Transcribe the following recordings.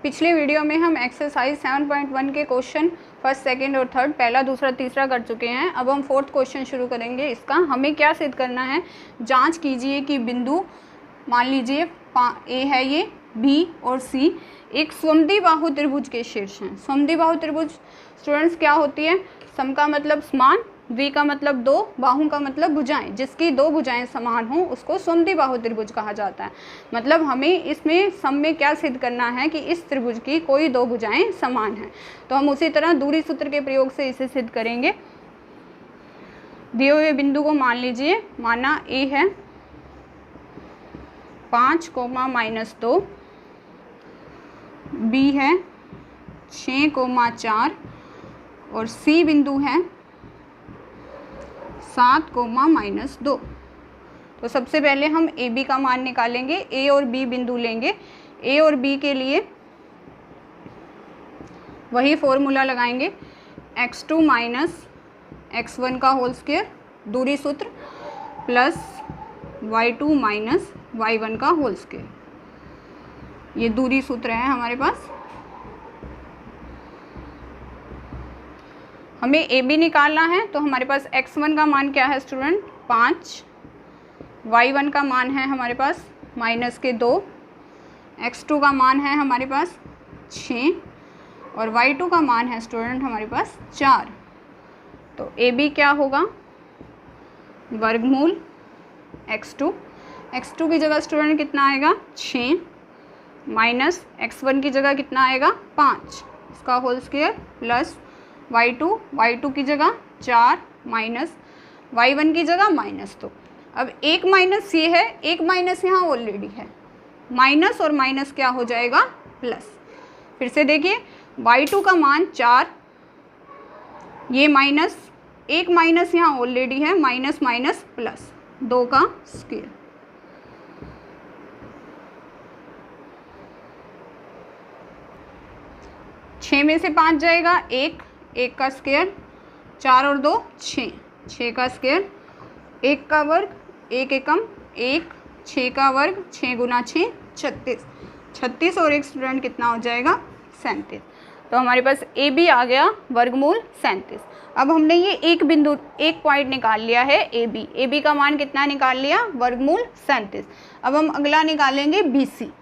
पिछले वीडियो में हम एक्सरसाइज 7.1 के क्वेश्चन फर्स्ट, सेकंड और थर्ड, पहला, दूसरा, तीसरा कर चुके हैं। अब हम फोर्थ क्वेश्चन शुरू करेंगे। इसका हमें क्या सिद्ध करना है, जांच कीजिए कि बिंदु, मान लीजिए ए है ये, बी और सी एक समद्विबाहु त्रिभुज के शीर्ष हैं। समद्विबाहु त्रिभुज स्टूडेंट्स क्या होती है? सम का मतलब समान, द्वि का मतलब दो, बाहु का मतलब भुजाएं। जिसकी दो भुजाएं समान हो उसको समद्विबाहु त्रिभुज कहा जाता है। मतलब हमें इसमें सम में क्या सिद्ध करना है कि इस त्रिभुज की कोई दो भुजाएं समान हैं। तो हम उसी तरह दूरी सूत्र के प्रयोग से इसे सिद्ध करेंगे। दिए हुए बिंदु को मान लीजिए, माना ए है 5, -2, बी है 6, 4 और सी बिंदु है 7, -2। तो सबसे पहले हम ए बी का मान निकालेंगे। ए और बी बिंदु लेंगे। ए और बी के लिए वही फॉर्मूला लगाएंगे, x2 - x1 का होल स्क्वायर दूरी सूत्र प्लस y2 - y1 का होल स्क्वायर। ये दूरी सूत्र है हमारे पास। हमें ए बी निकालना है, तो हमारे पास x1 का मान क्या है स्टूडेंट? 5, y1 का मान है हमारे पास -2, x2 का मान है हमारे पास 6 और y2 का मान है स्टूडेंट हमारे पास 4। तो ए बी क्या होगा? वर्गमूल x2 की जगह स्टूडेंट कितना आएगा? 6 माइनस x1 की जगह कितना आएगा? 5, इसका होल स्क्वायर प्लस y2 की जगह 4 माइनस y1 की जगह -2। अब एक माइनस ये है, एक माइनस यहाँ ऑलरेडी है, माइनस और माइनस क्या हो जाएगा? प्लस। फिर से देखिए, y2 का मान 4, ये माइनस, एक माइनस यहाँ ऑलरेडी है, माइनस माइनस प्लस, 2 का स्क्वायर। छः में से 5 जाएगा, 1 का स्क्वायर, 4 और 2 6 का स्क्वायर, 1 का वर्ग, 1 एकम 1, 6 का वर्ग, 6 गुना 6 36 और एक स्टूडेंट कितना हो जाएगा? 37। तो हमारे पास ए बी आ गया वर्गमूल 37। अब हमने ये एक बिंदु, एक पॉइंट निकाल लिया है ए बी का मान कितना निकाल लिया? वर्गमूल 37। अब हम अगला निकालेंगे बी सी।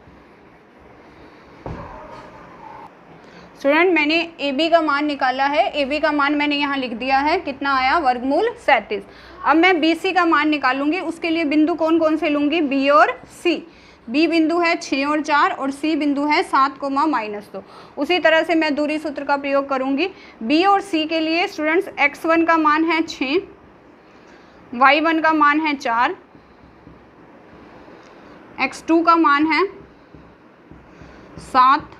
स्टूडेंट मैंने ए बी का मान निकाला है। ए बी का मान मैंने यहाँ लिख दिया है, कितना आया? वर्गमूल 37। अब मैं बी सी का मान निकालूंगी। उसके लिए बिंदु कौन कौन से लूँगी? बी और सी। बी बिंदु है 6 और 4 और सी बिंदु है 7, -2। उसी तरह से मैं दूरी सूत्र का प्रयोग करूँगी। बी और सी के लिए स्टूडेंट्स x1 का मान है 6, y1 का मान है 4, x2 का मान है 7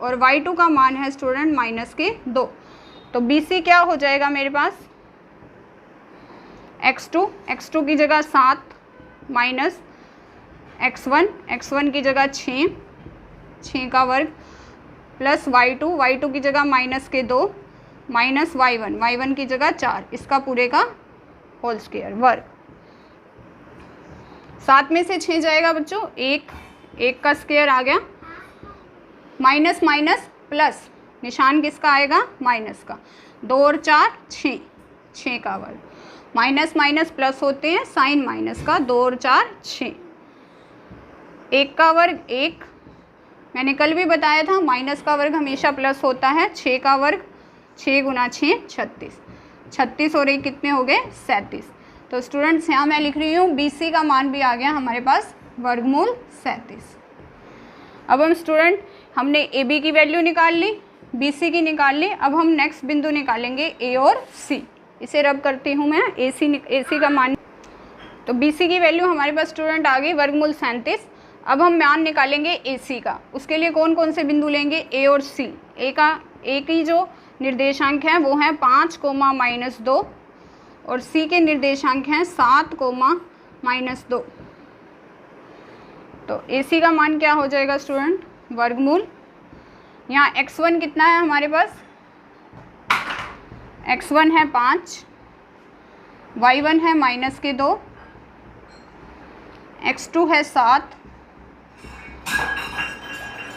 और y2 का मान है स्टूडेंट -2। तो BC क्या हो जाएगा मेरे पास? x2 की जगह 7 माइनस x1 की जगह 6 का वर्ग प्लस y2 की जगह -2 माइनस y1 की जगह 4, इसका पूरे का होल स्क्वायर वर्ग। 7 में से 6 जाएगा बच्चों, 1 का स्क्वायर आ गया, माइनस माइनस प्लस, निशान किसका आएगा? माइनस का। 2 और 4 6 का वर्ग, माइनस माइनस प्लस होते हैं, साइन माइनस का। 2 और 4 6, 1 का वर्ग 1, मैंने कल भी बताया था माइनस का वर्ग हमेशा प्लस होता है। 6 का वर्ग, 6 गुना 6 36 और 1 कितने हो गए? 37। तो स्टूडेंट्स यहाँ मैं लिख रही हूँ BC का मान भी आ गया हमारे पास वर्गमूल 37। अब हम स्टूडेंट, हमने AB की वैल्यू निकाल ली, BC की निकाल ली। अब हम नेक्स्ट बिंदु निकालेंगे A और C। इसे रब करती हूँ मैं, AC का मान। तो BC की वैल्यू हमारे पास स्टूडेंट आ गई वर्गमूल 37। अब हम मान निकालेंगे AC का। उसके लिए कौन कौन से बिंदु लेंगे? A और C। A की जो निर्देशांक है वो है 5, -2 और C के निर्देशांक हैं 7, -2। तो AC का मान क्या हो जाएगा स्टूडेंट? वर्गमूल, यहाँ x1 कितना है हमारे पास? x1 है 5, y1 है -2, x2 है 7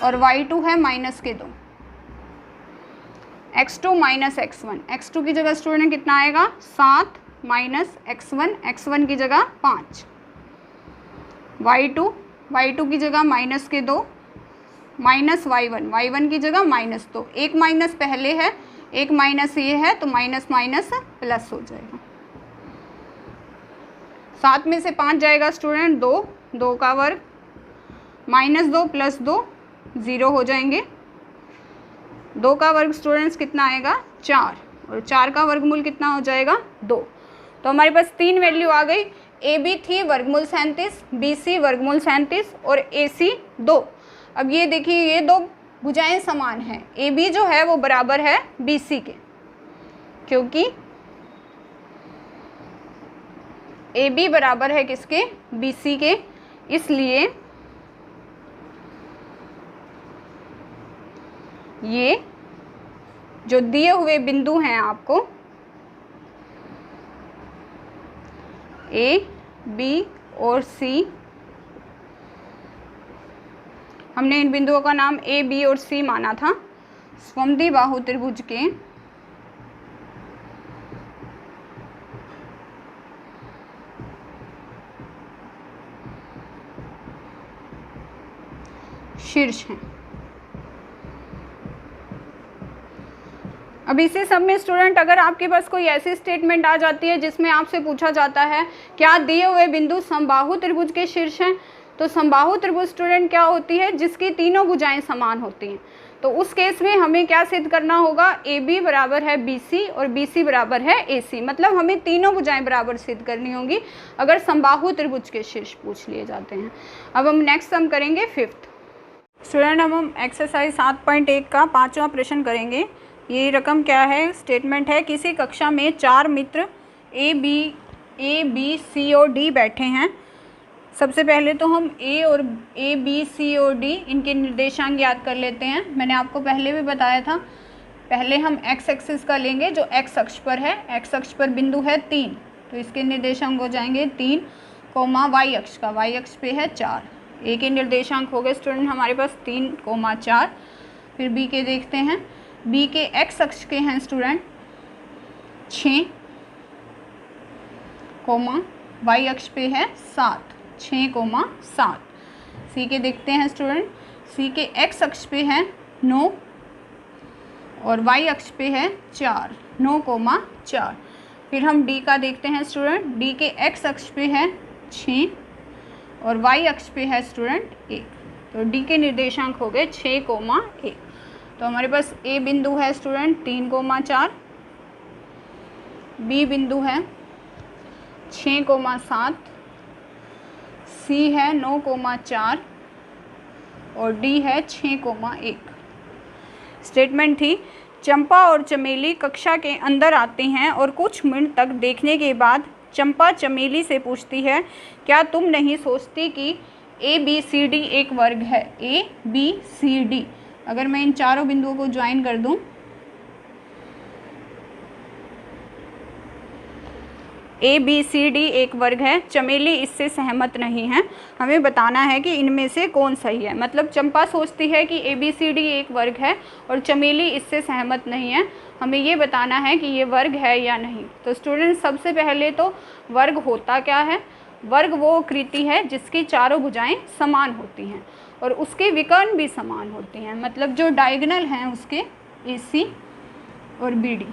और y2 है माइनस के 2, x2 माइनस x1, x2 की जगह स्टूडेंट कितना आएगा 7 माइनस x1, x1 की जगह 5, y2 की जगह माइनस के 2 माइनस y1 की जगह माइनस 2, एक माइनस पहले है एक माइनस ये है तो माइनस माइनस प्लस हो जाएगा। 7 में से 5 जाएगा स्टूडेंट 2, 2 का वर्ग माइनस 2 प्लस 2 0 हो जाएंगे। 2 का वर्ग स्टूडेंट्स कितना आएगा 4, और 4 का वर्गमूल कितना हो जाएगा 2। तो हमारे पास 3 वैल्यू आ गई, AB थी वर्गमूल 37, BC वर्गमूल 37 और AC 2। अब ये देखिए ये दो भुजाएं समान हैं, AB जो है वो बराबर है BC के, क्योंकि AB बराबर है किसके BC के, इसलिए ये जो दिए हुए बिंदु हैं आपको A, B और C, हमने इन बिंदुओं का नाम A, B और C माना था, समद्विबाहु त्रिभुज के शीर्ष हैं। अब इसी सब में स्टूडेंट अगर आपके पास कोई ऐसी स्टेटमेंट आ जाती है जिसमें आपसे पूछा जाता है क्या दिए हुए बिंदु समबाहु त्रिभुज के शीर्ष हैं, तो समबाहु त्रिभुज स्टूडेंट क्या होती है जिसकी तीनों भुजाएं समान होती हैं। तो उस केस में हमें क्या सिद्ध करना होगा, AB बराबर है BC और BC बराबर है AC, मतलब हमें तीनों भुजाएं बराबर सिद्ध करनी होंगी अगर समबाहु त्रिभुज के शीर्ष पूछ लिए जाते हैं। अब हम नेक्स्ट सम करेंगे 5th। स्टूडेंट हम एक्सरसाइज 7.1 का 5वां प्रश्न करेंगे। ये रकम क्या है, स्टेटमेंट है किसी कक्षा में 4 मित्र A, B, C और D बैठे हैं। सबसे पहले तो हम A, B, C और D इनके निर्देशांक याद कर लेते हैं। मैंने आपको पहले भी बताया था, पहले हम x एक्सिस का लेंगे जो x अक्ष पर है, x अक्ष पर बिंदु है 3, तो इसके निर्देशांक हो जाएंगे 3, y अक्ष का, y अक्ष पे है 4, A के निर्देशांक हो गए स्टूडेंट हमारे पास 3, 4। फिर B के देखते हैं, B के x अक्ष के हैं स्टूडेंट 6, y अक्ष पे है 7, 6, 7। C के देखते हैं स्टूडेंट, C के x अक्ष पे है 9 और y अक्ष पे है 4, 9, 4। फिर हम D का देखते हैं स्टूडेंट, D के x अक्ष पे है 6 और y अक्ष पे है स्टूडेंट 1, तो D के निर्देशांक हो गए 6, 1। तो हमारे पास A बिंदु है स्टूडेंट 3, 4, B बिंदु है 6, 7, C है 9, 4 और D है 6, 1। स्टेटमेंट थी चंपा और चमेली कक्षा के अंदर आते हैं और कुछ मिनट तक देखने के बाद चंपा चमेली से पूछती है क्या तुम नहीं सोचती कि ABCD एक वर्ग है, ABCD। अगर मैं इन चारों बिंदुओं को ज्वाइन कर दूं, ABCD एक वर्ग है, चमेली इससे सहमत नहीं है। हमें बताना है कि इनमें से कौन सही है। मतलब चंपा सोचती है कि ABCD एक वर्ग है और चमेली इससे सहमत नहीं है। हमें ये बताना है कि ये वर्ग है या नहीं। तो स्टूडेंट सबसे पहले तो वर्ग होता क्या है, वर्ग वो आकृति है जिसकी चारों भुजाएं समान होती हैं और उसके विकर्ण भी समान होती हैं। मतलब जो डायगोनल हैं उसके AC और BD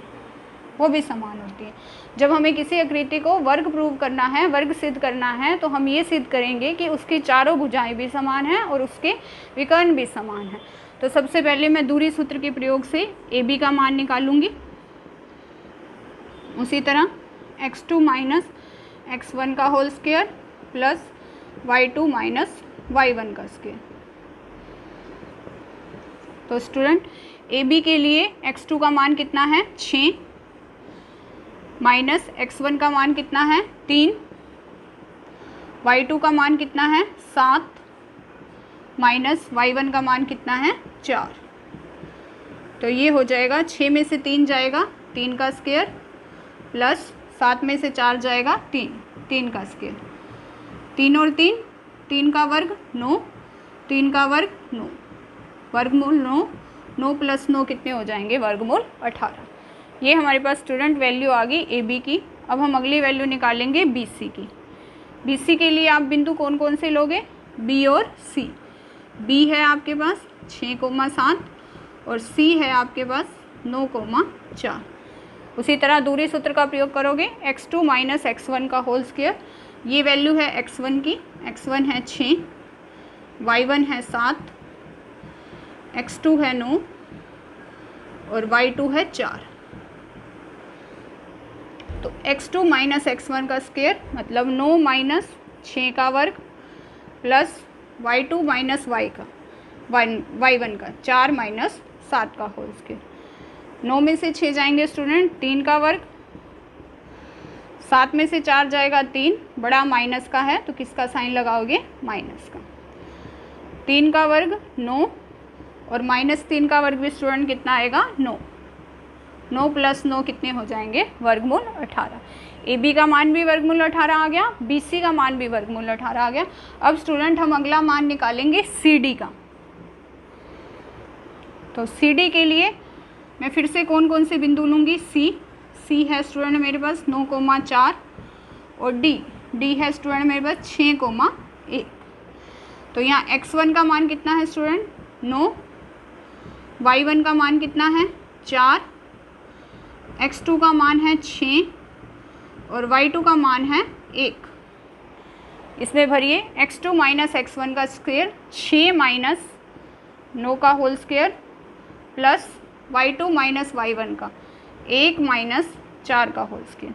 वो भी समान होती है। जब हमें किसी आकृति को वर्ग प्रूव करना है, वर्ग सिद्ध करना है, तो हम ये सिद्ध करेंगे कि उसकी चारों भुजाएं भी समान हैं और उसके विकर्ण भी समान हैं। तो सबसे पहले मैं दूरी सूत्र के प्रयोग से AB का मान निकालूंगी। उसी तरह x2 माइनस x1 का whole square plus y2 minus y1 का स्क्वायर। तो स्टूडेंट AB के लिए x2 का मान कितना है 6 माइनस x1 का मान कितना है 3, y2 का मान कितना है 7 माइनस y1 का मान कितना है 4। तो ये हो जाएगा 6 में से 3 जाएगा 3 का स्क्वायर प्लस 7 में से 4 जाएगा 3 का स्क्वायर, 3 और 3 का वर्ग 9, 3 का वर्ग 9। वर्गमूल 9, 9 + 9 कितने हो जाएंगे, वर्गमूल 18। ये हमारे पास स्टूडेंट वैल्यू आ गई ए बी की। अब हम अगली वैल्यू निकालेंगे बी सी की। बी सी के लिए आप बिंदु कौन कौन से लोगे, बी और सी। बी है आपके पास 6,7 और सी है आपके पास 9,4। उसी तरह दूरी सूत्र का प्रयोग करोगे, x2 - x1 का होल स्क्वायर। ये वैल्यू है x1 की, x1 है 6, y1 है 7, x2 है 9 और y2 है 4। तो x2 - x1 का स्क्वायर मतलब 9 - 6 का वर्ग प्लस y2 - y का y1 का 4 - 7 का होल स्क्वायर। 9 में से 6 जाएंगे स्टूडेंट, 3 का वर्ग, 7 में से 4 जाएगा 3, बड़ा माइनस का है तो किसका साइन लगाओगे, माइनस का। 3 का वर्ग 9 और -3 का वर्ग भी स्टूडेंट कितना आएगा, 9। 9 + 9 कितने हो जाएंगे, वर्गमूल 18। ए बी का मान भी वर्गमूल 18 आ गया, बी सी का मान भी वर्गमूल 18 आ गया। अब स्टूडेंट हम अगला मान निकालेंगे सी डी का। तो सी डी के लिए मैं फिर से कौन कौन से बिंदु लूँगी, सी है स्टूडेंट मेरे पास 9,4 और डी है स्टूडेंट मेरे पास 6,1। तो यहाँ x1 का मान कितना है स्टूडेंट, 9, y1 का मान कितना है 4, x2 का मान है 6 और y2 का मान है 1। इसमें भरिए x2 - x1 का स्क्वायर 6 - 9 का whole square plus y2 - y1 का 1 - 4 का होल स्क्वायर।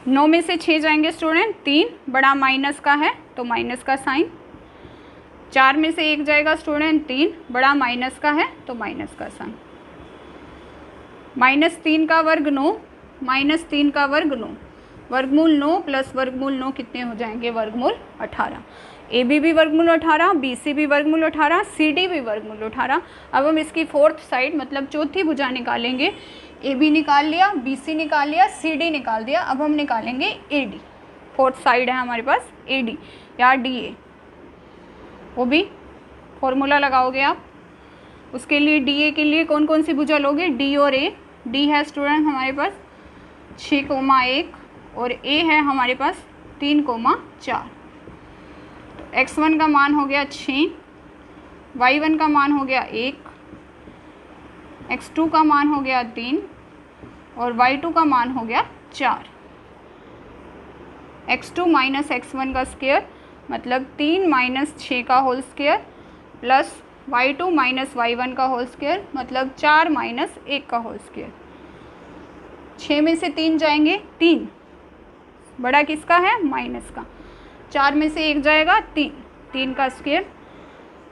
9 में से 6 जाएंगे स्टूडेंट, 3, बड़ा माइनस का है तो माइनस का साइन। 4 में से 1 जाएगा स्टूडेंट, 3, बड़ा माइनस का है तो माइनस का साइन। -3 का वर्ग 9, -3 का वर्ग 9, वर्गमूल 9 + वर्गमूल 9 कितने हो जाएंगे, वर्गमूल 18। ए बी भी वर्गमूल 18, बी सी भी वर्गमूल 18, सी डी भी वर्गमूल 18। अब हम इसकी फोर्थ साइड मतलब चौथी भुजा निकालेंगे। ए बी निकाल लिया, बी सी निकाल लिया, सी डी निकाल दिया। अब हम निकालेंगे ए डी। फोर्थ साइड है हमारे पास ए डी या डी ए, वो भी फॉर्मूला लगाओगे आप। उसके लिए डी ए के लिए कौन कौन सी भुजा लोगे, डी और ए। डी है स्टूडेंट हमारे पास 6,1 और ए है हमारे पास 3,4। x1 का मान हो गया 6, y1 का मान हो गया 1, x2 का मान हो गया 3 और y2 का मान हो गया 4। x2 - x1 का स्क्वायर मतलब 3 - 6 का whole square plus y2 - y1 का होल स्क्वायर मतलब 4 - 1 का होल स्क्वायर। 6 में से 3 जाएंगे, 3, बड़ा किसका है, माइनस का। 4 में से 1 जाएगा 3, 3 का स्क्वायर,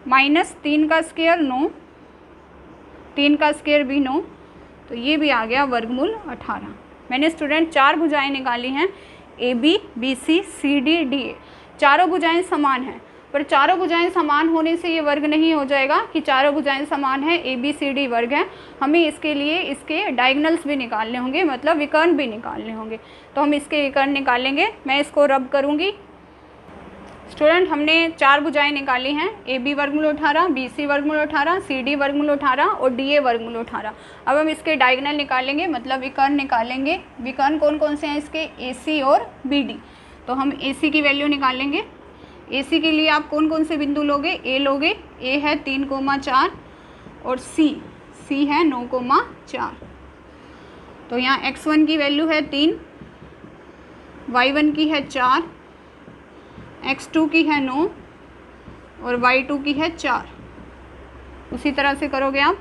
-3 का स्क्वायर 9, 3 का स्क्वायर भी 9, तो ये भी आ गया वर्गमूल 18। मैंने स्टूडेंट 4 भुजाएं निकाली हैं, A B, B C, C D, D A. चारों भुजाएं समान हैं, पर चारों भुजाएं समान होने से ये वर्ग नहीं हो जाएगा कि चारों भुजाएं समान हैं, ए बी सी डी वर्ग हैं। हमें इसके लिए इसके डायगनल्स भी निकालने होंगे, मतलब विकर्ण भी निकालने होंगे। तो हम इसके विकर्ण निकालेंगे। मैं इसको रब करूँगी। स्टूडेंट हमने 4 भुजाएं निकाली हैं, ए बी वर्गमूल 18, बी सी वर्गमूल 18, सी डी वर्गमूल 18 और डी ए वर्गमूल 18। अब हम इसके डायगोनल निकालेंगे, मतलब विकर्ण निकालेंगे। विकर्ण कौन कौन से हैं इसके, ए सी और बी डी। तो हम ए सी की वैल्यू निकालेंगे। ए सी के लिए आप कौन कौन से बिंदु लोगे, ए लोगे, ए है 3,4 और सी है 9,4। तो यहाँ x1 की वैल्यू है 3, y1 की है 4, x2 की है 9 और y2 की है 4। उसी तरह से करोगे आप,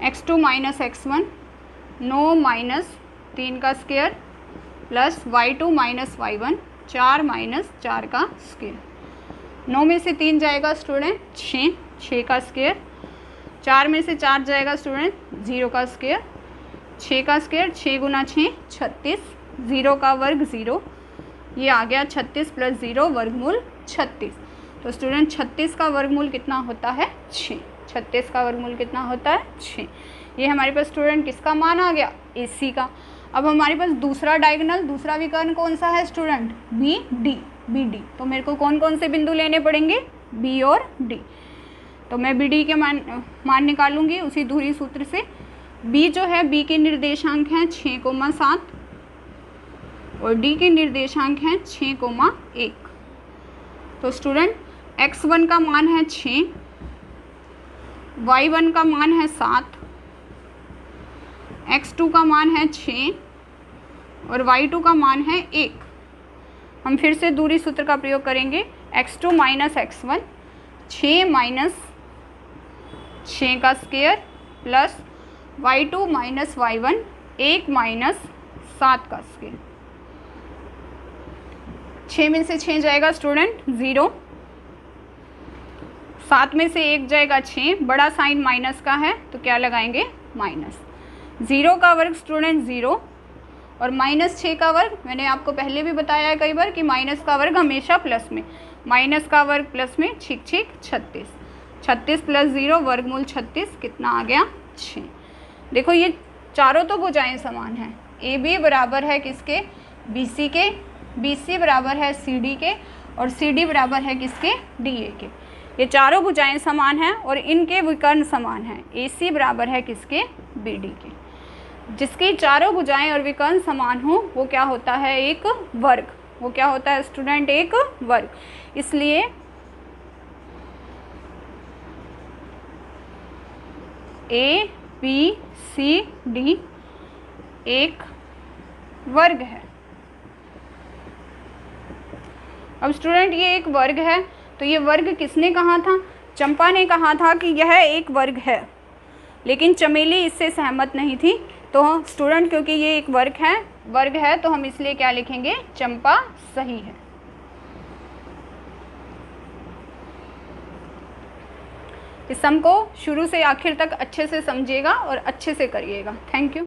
x2 - x1 9 - 3 का स्क्वायर प्लस y2 - y1 4 - 4 का स्क्वायर। 9 में से 3 जाएगा स्टूडेंट 6 का स्क्वायर। 4 में से 4 जाएगा स्टूडेंट 0 का स्क्वायर। 6 का स्क्वायर 6 × 6 36, 0 का वर्ग 0, ये आ गया 36 + 0 वर्गमूल 36। तो स्टूडेंट 36 का वर्गमूल कितना होता है, 6। 36 का वर्गमूल कितना होता है, 6। ये हमारे पास स्टूडेंट किसका मान आ गया, AC का। अब हमारे पास दूसरा डायगोनल, दूसरा विकर्ण कौन सा है स्टूडेंट, BD। B D. तो मेरे को कौन कौन से बिंदु लेने पड़ेंगे, बी और डी। तो मैं बी डी के मान निकालूंगी उसी दूरी सूत्र से। बी जो है, बी के निर्देशांक हैं 6,7 और डी के निर्देशांक हैं 6,1। तो स्टूडेंट x1 का मान है 6, y1 का मान है 7, x2 का मान है 6 और y2 का मान है 1। हम फिर से दूरी सूत्र का प्रयोग करेंगे। x2 माइनस x1, 6 माइनस 6 का square plus y2 minus y1, 1 minus 7 का स्क्वायर। 6 में से 6 जाएगा स्टूडेंट 0, 7 में से 1 जाएगा 6, बड़ा साइन माइनस का है तो क्या लगाएंगे, माइनस। 0 का वर्ग स्टूडेंट 0 और माइनस 6 का वर्ग, मैंने आपको पहले भी बताया है कई बार कि माइनस का वर्ग हमेशा प्लस में, माइनस का वर्ग प्लस में, ठीक 36। 36 प्लस 0 वर्गमूल 36, कितना आ गया, 6। देखो ये चारों तो भुजाएं समान हैं। ए बी बराबर है किसके, बी सी के, बी सी बराबर है सी डी के और सी डी बराबर है किसके, डी ए के। ये चारों भुजाएं समान हैं और इनके विकर्ण समान हैं। ए सी बराबर है किसके, बी डी के। जिसकी चारों भुजाएं और विकर्ण समान हो वो क्या होता है, एक वर्ग। वो क्या होता है स्टूडेंट, एक वर्ग। इसलिए ए बी सी डी एक वर्ग है। अब स्टूडेंट ये एक वर्ग है, तो ये वर्ग किसने कहा था, चंपा ने कहा था कि यह एक वर्ग है, लेकिन चमेली इससे सहमत नहीं थी। तो स्टूडेंट क्योंकि ये एक वर्ग है तो हम इसलिए क्या लिखेंगे, चंपा सही है। इस सम को शुरू से आखिर तक अच्छे से समझिएगा और अच्छे से करिएगा। Thank you.